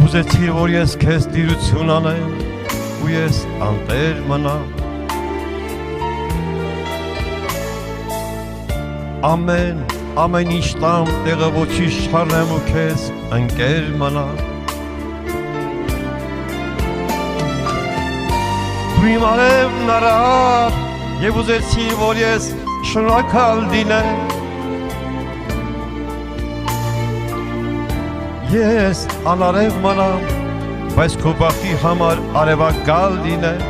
Ուզեցի, որ ես քեզ տիրություն անեմ ու ես անտեր մնամ Ամեն ինչ տամ տեղը ոչի շարնեմ ու քեզ ընկեր մնամ Դու իմ արևն արար և ուզեցի, որ ես շնորհակալ լինեմ Ես անարև մնամ, բայց քո բախտի համար արևակալ լինեմ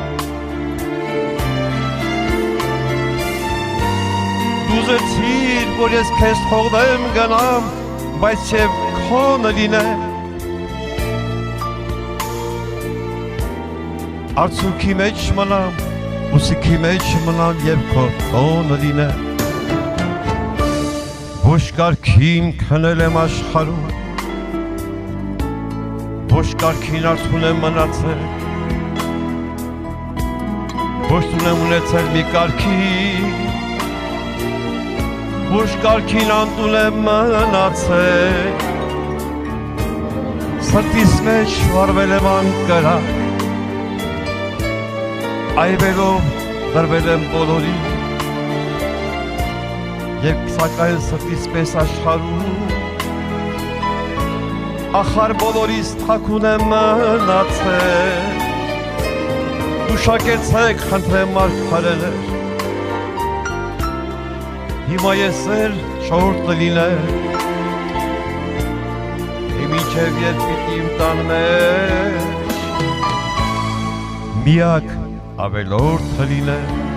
Դու ուզեցիր, որ ես քեզ թողնեմ գնամ, բայց և քոնը լինեմ Արցունքի մեջ մնամ, ուսիքի մեջ մնամ և քո տոնը լինեմ Ոչ կարգին քնել եմ աշխարհում Ոչ կարգին արցուն եմ մնացել Ոչ տուն եմ ունեցել մի կարգին Ոչ կարգին անտուն եմ մնացել Սրտիս մեջ վարվել եմ անկրակ Այրվելով դրվել եմ բոլորի Եվ սակայն սրտիս պես աշխարհում Ախար բոլորիս թաքուն եմ մնացել Ուշակեցեք խնդրեմ մարգարեներ Հիմա ես էլ շորտ լինեմ Մինչև երբ պիտի իմ տան մեջ Միակ ավելորդ լինեմ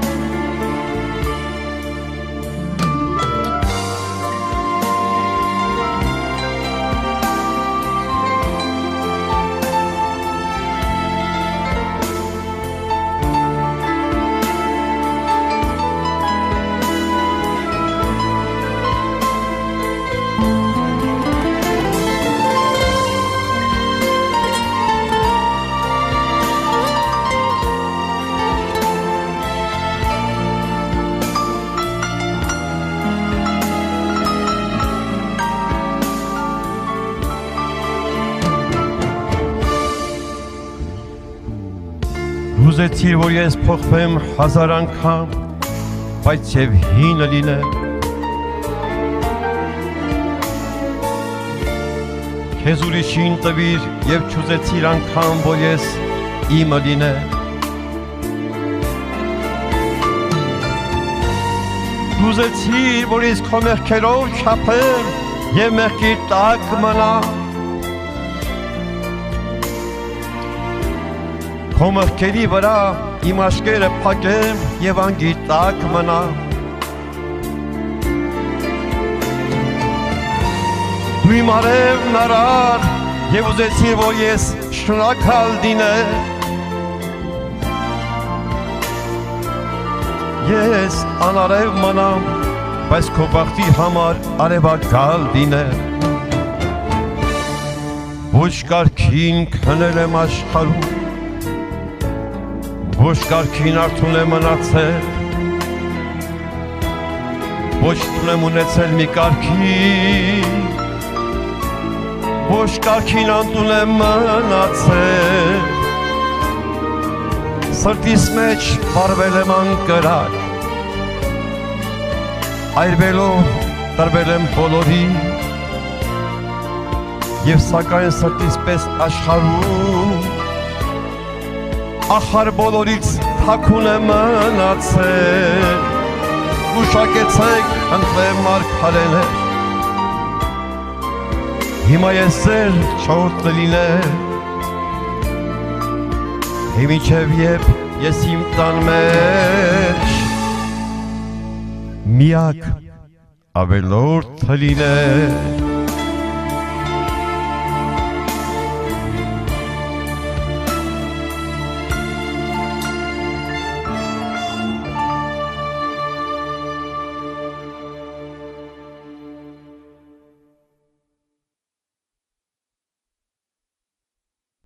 Ուզեցիր, որ ես փոխվեմ հազար անգամ, բայց և հինը լինեմ Քեզ ուրիշին տվիր և չուզեցիր անգամ, որ ես իմը լինեմ Ուզեցիր, որ ես քո մեղքերով չափեմ և մեղքի տակ մնամ Քո մեղքերի վրա իմ աշկերը փակեմ և անգիտակ մնամ Դու իմ արևն արար և ուզեցիր, որ ես շնորհակալ լինեմ Ես անարև մնամ, բայց քո բախտի համար արևակալ լինեմ Ոչ կարգին քնել եմ աշխարհում Ոչ կարգին արցուն եմ մնացել Ոչ տուն եմ ունեցել մի կարգին Ոչ կարգին անտուն եմ մնացել Սրտիս մեջ վարվել եմ անկրակ Այրվելով տրվել եմ բոլորի Եվ սակայն սրտիս պես աշխարհում Ախար բոլորից թաքուն եմ մնացել Ուշակեցեք խնդրեմ մարգարեներ Հիմա ես էլ շորտ լինեմ Մինչև երբ ես իմ տան մեջ Միակ ավելորդ լինեմ